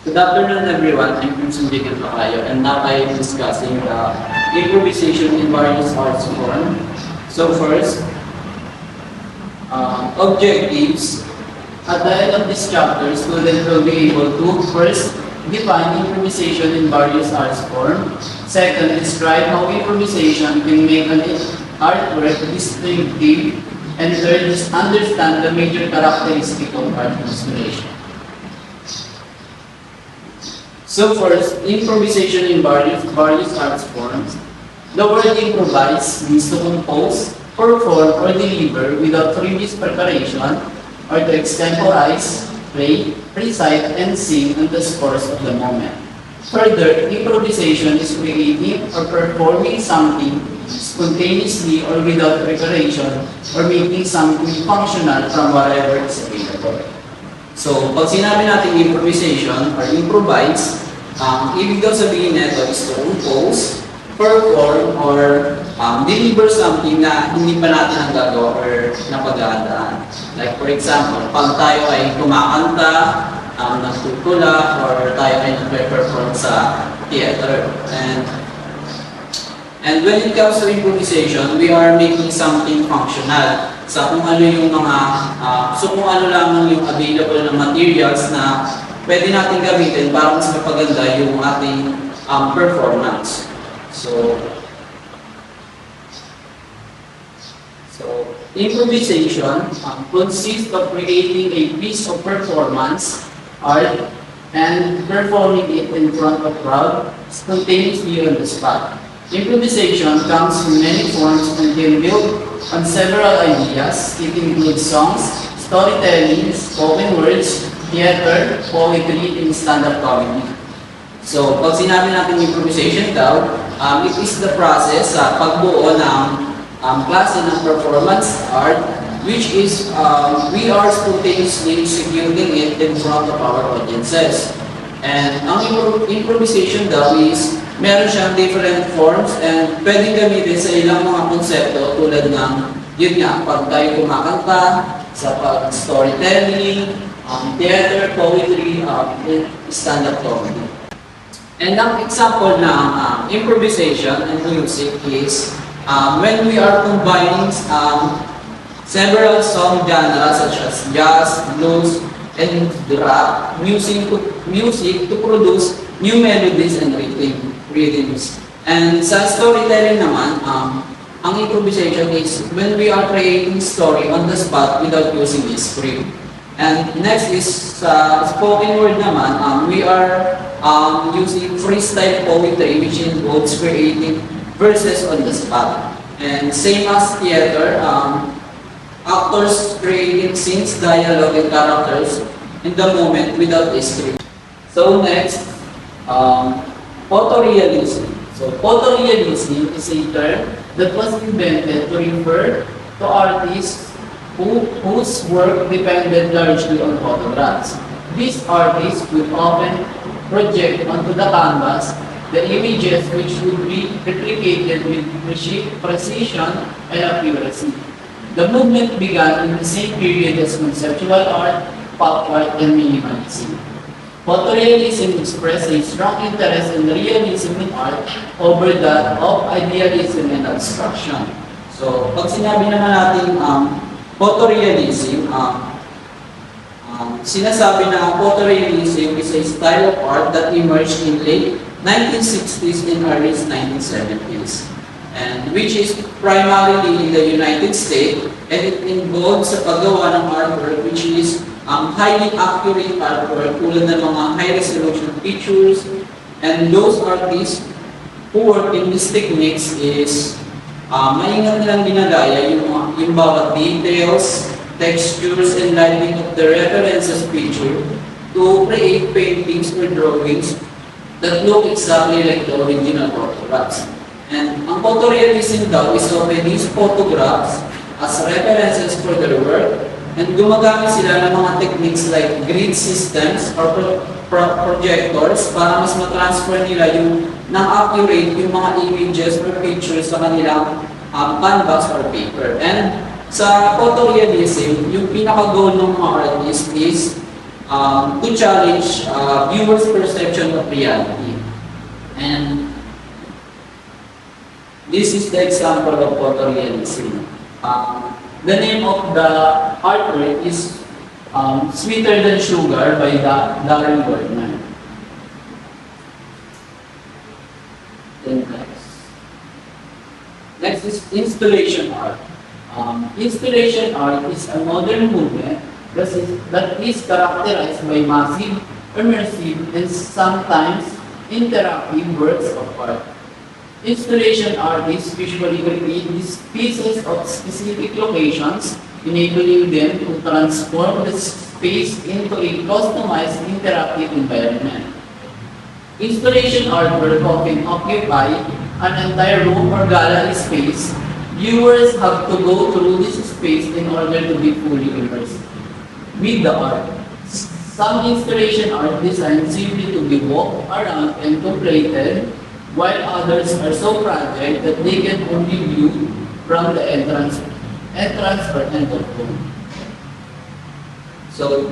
Good afternoon, everyone. I'm Crimson Jacob Lacayo, and now I am discussing improvisation in various arts form. So first, objectives. At the end of this chapter, students will be able to first define improvisation in various arts form. Second, describe how improvisation can make an artwork distinctive. And third, understand the major characteristic of art installation. So first, improvisation in various arts forms. The word improvise means to compose, perform, or deliver without previous preparation, or to extemporize, play, recite, and sing on the scores of the moment. Further, improvisation is creating or performing something spontaneously or without preparation, or making something functional from whatever is available. So, pag sinabi natin improvisation or improvise, ibig daw sabihin nito is to compose, perform, or deliver something na hindi pa natin nagagawa or napaghahandaan. Like for example, pag tayo ay kumakanta, nagtutula, or tayo ay nagpe-perform sa theater. And when it comes to improvisation, we are making something functional sa kung ano yung mga, kung ano lamang yung available na materials na pwede natin gamitin para mas mapaganda yung ating performance. So improvisation consists of creating a piece of performance, art, and performing it in front of crowd spontaneously on the spot. Improvisation comes in many forms and can build on several ideas. It includes songs, storytelling, spoken words, theater, poetry, and stand-up comedy. So, pag sinabi natin improvisation daw, it is the process sa pagbuo ng klase ng performance art, which is we are spontaneously executing it in front of our audiences. And ang improvisation daw is meron siyang different forms and pwedeng gamitin sa ilang mga konsepto tulad ng, yun nga, pag tayo kumakanta, sa pag-storytelling, theater, poetry, stand-up comedy. And ang example ng improvisation and music is when we are combining several song genres such as jazz, blues, and rap music to produce new melodies and rhythms. And sa storytelling naman, ang improvisation is when we are creating story on the spot without using a script. And next is sa spoken word naman, we are using freestyle poetry, which involves creating verses on the spot. And same as theater, actors creating scenes, dialogue, and characters in the moment without a script. So next, photorealism. So photorealism is a term that was invented to refer to artists whose work depended largely on photographs. These artists would often project onto the canvas the images which would be replicated with precision and accuracy. The movement began in the same period as conceptual art, pop art, and minimalism. Photorealism expressed a strong interest in realism in art over that of idealism and abstraction. So, pag sinabi naman natin photorealism, sinasabi na photorealism is a style of art that emerged in late 1960s and early 1970s, and which is primarily in the United States, and it involves sa paggawa ng artwork which is highly accurate artwork tulad ng mga high-resolution pictures. And those artists who work in these techniques is maingat nilang ginagaya yung bawat details, textures, and lighting of the references picture to create paintings or drawings that look exactly like the original photographs. And ang photorealism daw is often use photographs as references for their work, and gumagamit sila ng mga techniques like grid systems or projectors para mas ma-transfer nila yung accurate yung mga images or pictures sa kanilang canvas or paper. And sa photorealism, yung pinaka-goal ng mga artist is to challenge viewers' perception of reality. And this is the example of photorealism. The name of the artwork is Sweeter Than Sugar by Darren Gordman. Then next is installation art. Installation art is a modern movement that is characterized by massive, immersive, and sometimes interactive works of art. Installation artists usually create these pieces of specific locations, enabling them to transform the space into a customized interactive environment. Installation artwork often occupy an entire room or gallery space. Viewers have to go through this space in order to be fully immersed with the art. Some installation art designed simply to be walked around and completed, while others are so fragile that they can only view from the entrance or end of room. So,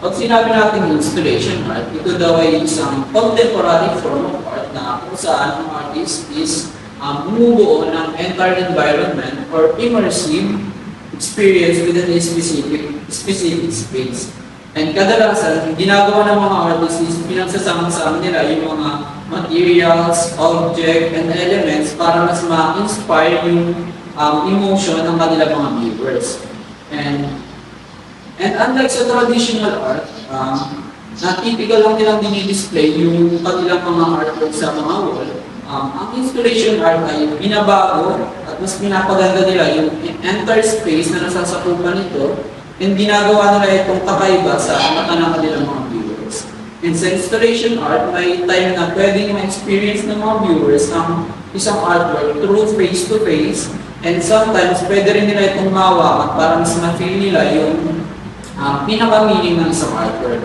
pag sinabi natin installation art, ito daw ay isang contemporary form of art na kung saan ang artist is bumubuo ng entire environment or immersive experience within a specific space. And kadalasan, ginagawa ng mga artists is pinagsasama-sama nila yung mga materials, object, and elements para mas ma-inspire yung emotion ng kanilang mga viewers. And unlike sa traditional art, na typical lang nilang dinidisplay yung kanilang mga artwork sa mga wall, ang installation art ay binabago at mas pinapaganda nila yung entire space na nasasakupan nito and ginagawa nila itong kakaiba sa mata ng kanilang mga viewers. And sa installation art, may time na pwedeng ma-experience ng mga viewers ang isang artwork through face-to-face and sometimes pwede rin nila itong mahawakan para mas ma-feel nila yung pinaka-meaning ng isang artwork.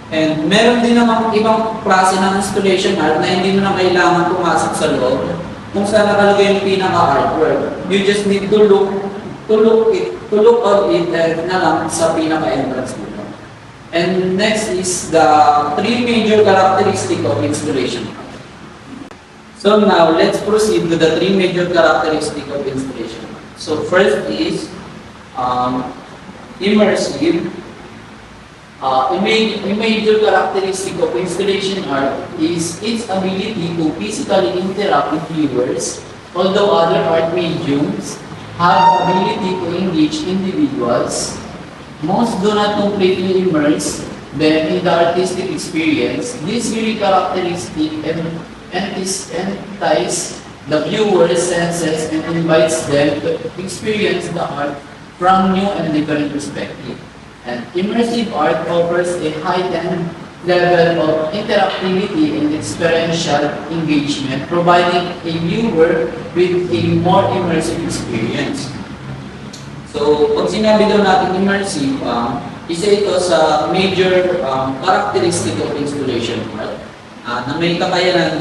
And meron din namang ibang klase ng installation art na hindi mo na kailangan pumasok sa loob kung saan nakalagay yung pinaka-artwork. You just need to look on it na lang sa pinaka-entrance mo. And next is the three major characteristics of installation art. So now, let's proceed to the three major characteristics of installation art. So first is immersive. A major characteristic of installation art is its ability to physically interact with viewers, although other art mediums have ability to engage individuals. Most do not completely immerse them in the artistic experience. This very characteristic entices the viewer's senses and invites them to experience the art from new and different perspectives. And immersive art offers a heightened level of interactivity and experiential engagement, providing a viewer with a more immersive experience. So, pag sinabi daw natin immersive, isa ito sa major characteristic of installation art na may kakayahan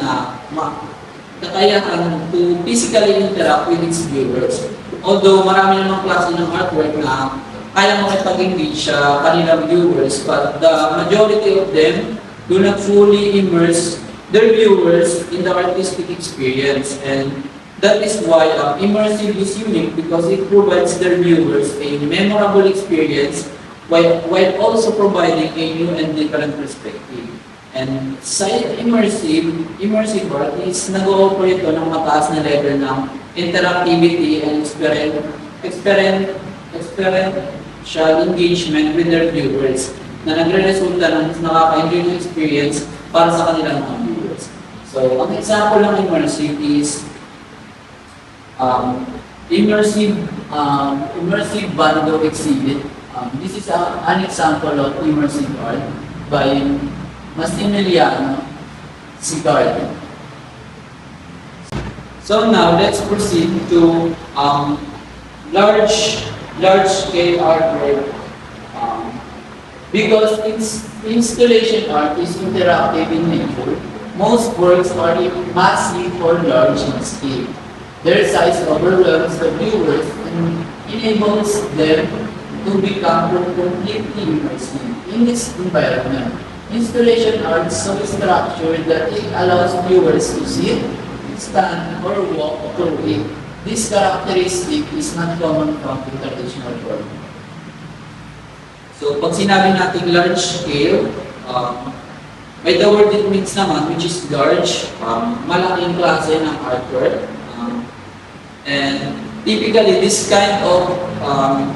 to physically interact with its viewers. Although marami namang klase ng artwork na kaya makipag-engage sa kanilang viewers, but the majority of them do not fully immerse their viewers in the artistic experience. And that is why immersive is unique because it provides their viewers a memorable experience while also providing a new and different perspective. And sa immersive art is nag-o-offer ito ng mataas na level ng interactivity and experiential engagement with their viewers na nagre-resulta ng nakaka-enjoy ng experience para sa kanilang mga viewers. So, ang example ng immersive is immersive Van Gogh exhibit. This is an example of immersive art by Massimiliano Sicardi. So now let's proceed to large-scale artwork. Because installation art is interactive in nature, most works are massive or large in scale. Their size overwhelms the viewers and enables them to become completely immersed in its environment. Installation art is so structured that it allows viewers to sit, stand, or walk through it. This characteristic is not common from the traditional form. So, pag sinabi natin large scale, by the word it means naman, which is large, malaking klase ng artwork. And typically, this kind of art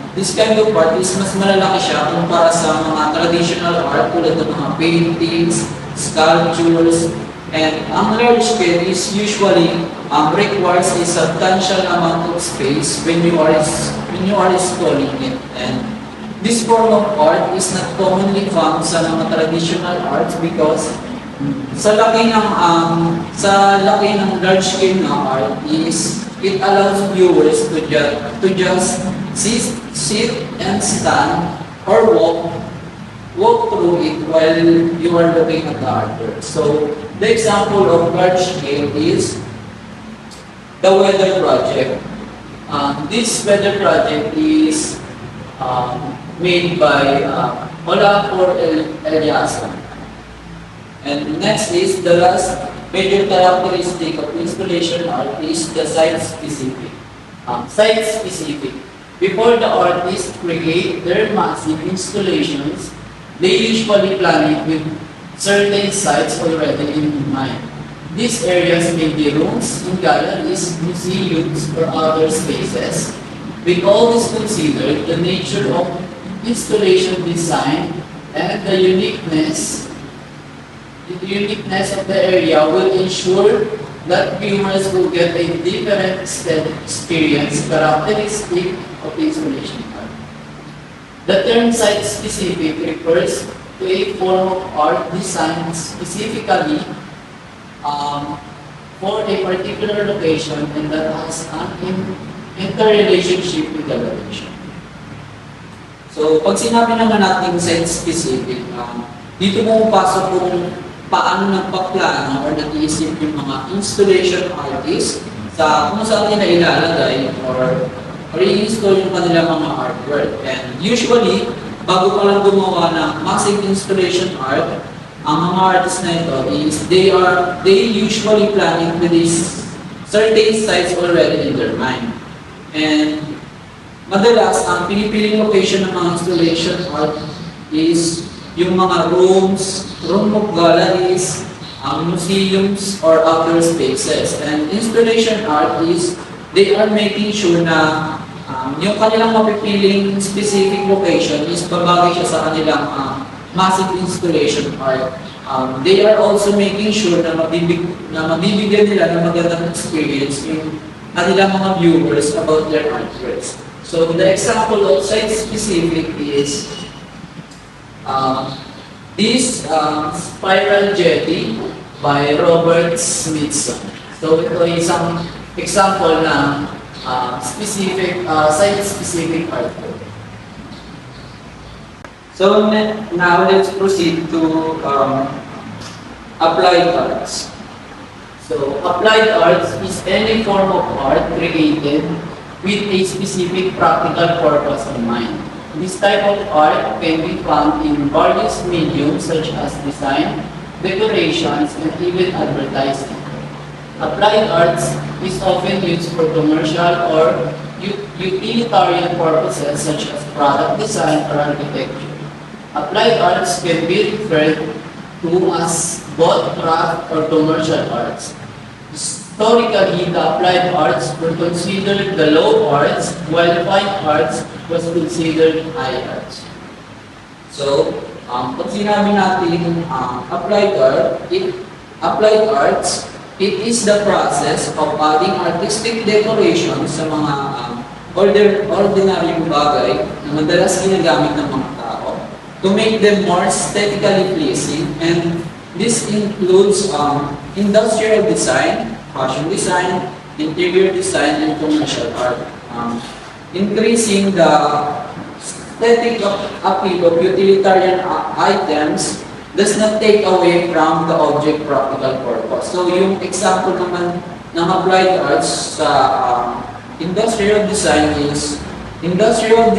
is mas malalaki siya kumpara sa mga traditional art tulad ng mga paintings, sculptures, and ang large scale is usually requires a substantial amount of space when you are installing it. And this form of art is not commonly found sa mga traditional arts because sa laki ng large scale na art is it allows viewers to just sit and stand or walk through it while you are looking at the artwork. So the example of large scale is the weather project. This weather project is made by Olafur Eliasson. And next is the last major characteristic of installation art is the site-specific. Site-specific. Before the artists create their massive installations, they usually plan it with certain sites already in mind. These areas may be rooms in galleries, museums, or other spaces. With all this considered, the nature of installation design and the uniqueness of the area will ensure that viewers will get a different experience characteristic of installation art. The term site-specific refers to a form of art designed specifically for a particular location and that has an interrelationship with the location. So, pag sinabi naman natin site-specific, dito pumapasok kung paano nagpaplano or nag-iisip yung mga installation artists sa kung saan nila ilalagay or i-install yung kanilang mga artwork. And usually, bago pa lang gumawa ng massive installation art, ang mga artists na ito is they usually planning with these certain sites already in their mind. And madalas, ang pinipiling location ng mga installation art is yung mga room of galleries, museums, or outdoor spaces. And installation art is, they are making sure na yung kanilang mapipiling specific location is babagay siya sa kanilang massive installation art. They are also making sure na mabibigyan nila ng magandang experience yung kanilang mga viewers about their artworks. So the example of site-specific is this Spiral Jetty by Robert Smithson. So ito ay isang example ng site-specific artwork. So now let's proceed to applied arts. So applied arts is any form of art created with a specific practical purpose in mind. This type of art can be found in various mediums such as design, decorations, and even advertising. Applied arts is often used for commercial or utilitarian purposes such as product design or architecture. Applied arts can be referred to as both craft or commercial arts. Historically, the applied arts were considered the low arts, while fine arts was considered high arts. So, pag sinabi natin applied arts, it is the process of adding artistic decorations sa mga ordinaryong bagay na madalas ginagamit ng mga tao to make them more aesthetically pleasing, and this includes industrial design, fashion design, interior design, and commercial art. Increasing the aesthetic appeal of utilitarian items does not take away from the object practical purpose. So yung example naman ng applied arts sa industrial design is industrial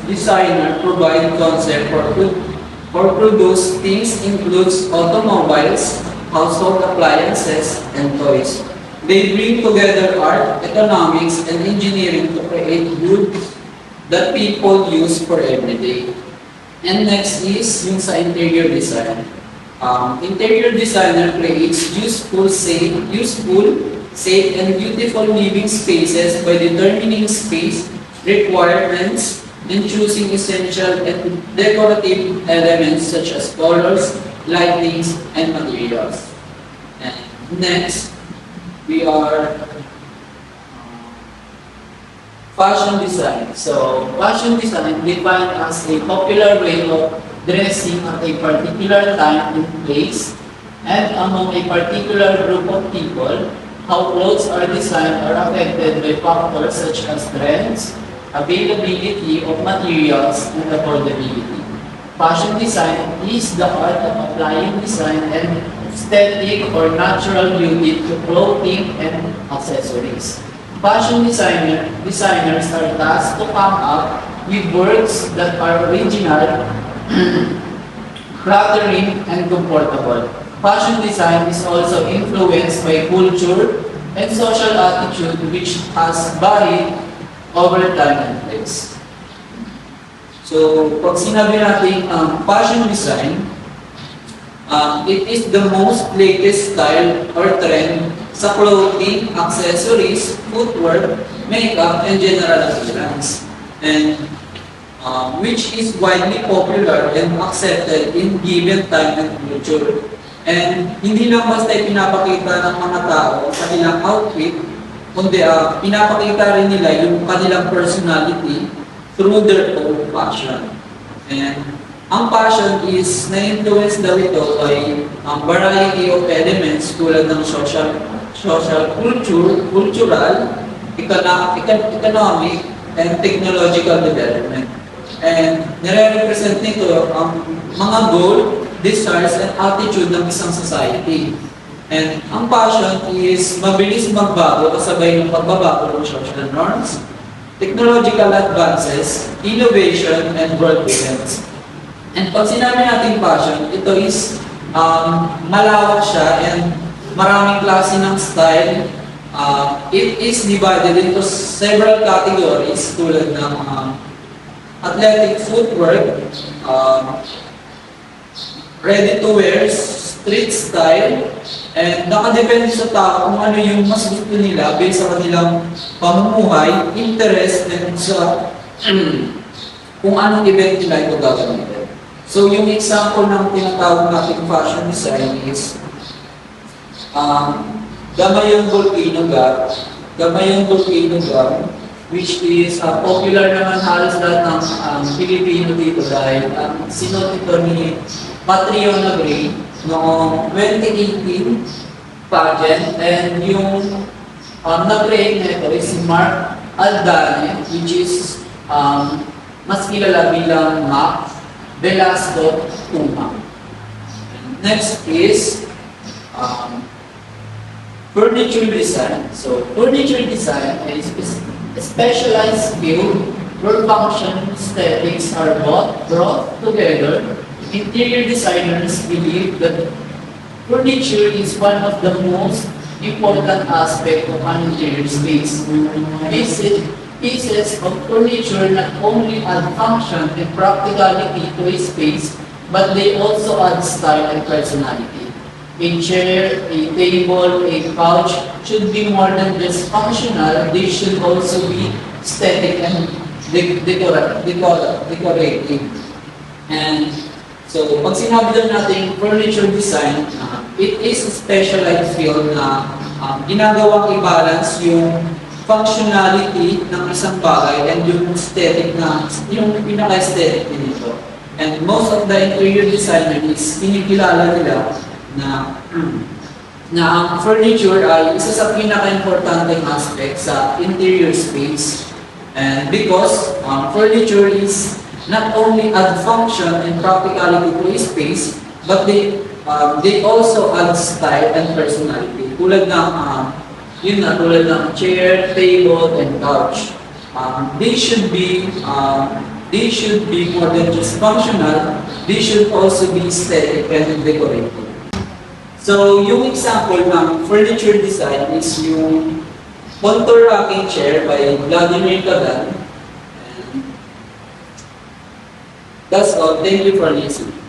designer provide concept for produce things includes automobiles, household appliances, and toys. They bring together art, economics, and engineering to create goods that people use for every day. And next is yung sa interior design. Interior designer creates safe, and beautiful living spaces by determining space requirements and choosing essential and decorative elements such as colors, lightings, and materials. And next, we are fashion design. So, fashion design defined as a popular way of dressing at a particular time and place and among a particular group of people. How clothes are designed are affected by factors such as trends, availability of materials, and affordability. Fashion design is the art of applying design and aesthetic or natural beauty to clothing and accessories. Fashion designers are tasked to come up with works that are original, flattering, and comfortable. Fashion design is also influenced by culture and social attitude which has varied over time and place. So, pag sinabi natin fashion design, it is the most latest style or trend sa clothing, accessories, footwear, makeup, and general appearance. And which is widely popular and accepted in given time and culture. And hindi lang basta pinapakita ng mga tao sa kanilang outfit, kundi pinapakita rin nila yung kanilang personality through their own fashion. And ang fashion is na-influence daw ito by variety of elements tulad ng cultural, economic, and technological development. And nire-represent nito ang mga goal, desires, and attitude ng isang society. And ang fashion is mabilis magbago kasabay ng pagbabago ng social norms, technological advances, innovation, and world events. And pag sinabi natin fashion, ito is malawak siya and maraming klase ng style. It is divided into several categories tulad ng athletic footwear, ready-to-wear, street style, and nakadepende sa tao kung ano yung mas gusto nila based sa kanilang pamumuhay, interest, and sa kung anong event nila ito gagamitin. So, yung example ng tinatawag natin fashion design is Gamayong Volcano Gum, which is popular naman halos lahat ng Pilipino dito dahil sinuot ito ni Catriona Gray noong 2018 pageant, and yung nag-create na ito is si Mark Aldane, which is mas kilala bilang Mac Velasco Tuma. Next is furniture design. So, furniture design is a specialized field where function and aesthetics are brought together. Interior designers believe that furniture is one of the most important aspects of an interior space. Pieces of furniture not only add function and practicality to a space, but they also add style and personality. A chair, a table, a couch should be more than just functional. They should also be aesthetic and decorative. And so, pag sinabi doon natin furniture design, it is a specialized field na ginagawang i-balance yung functionality ng isang bagay and yung aesthetic na, yung pinaka-aesthetic nito. And most of the interior designers, kinikilala nila na ang furniture ay isa sa pinaka-importanteng aspect sa interior space. And because furniture is not only add function and practicality to a space, but they also add style and personality. Tulad ng chair, table, and couch. They should be they should be more than just functional, they should also be aesthetic and decorative. So, yung example ng furniture design is yung contour rocking chair by Vladimir Kagan. That's all. Thank you for listening.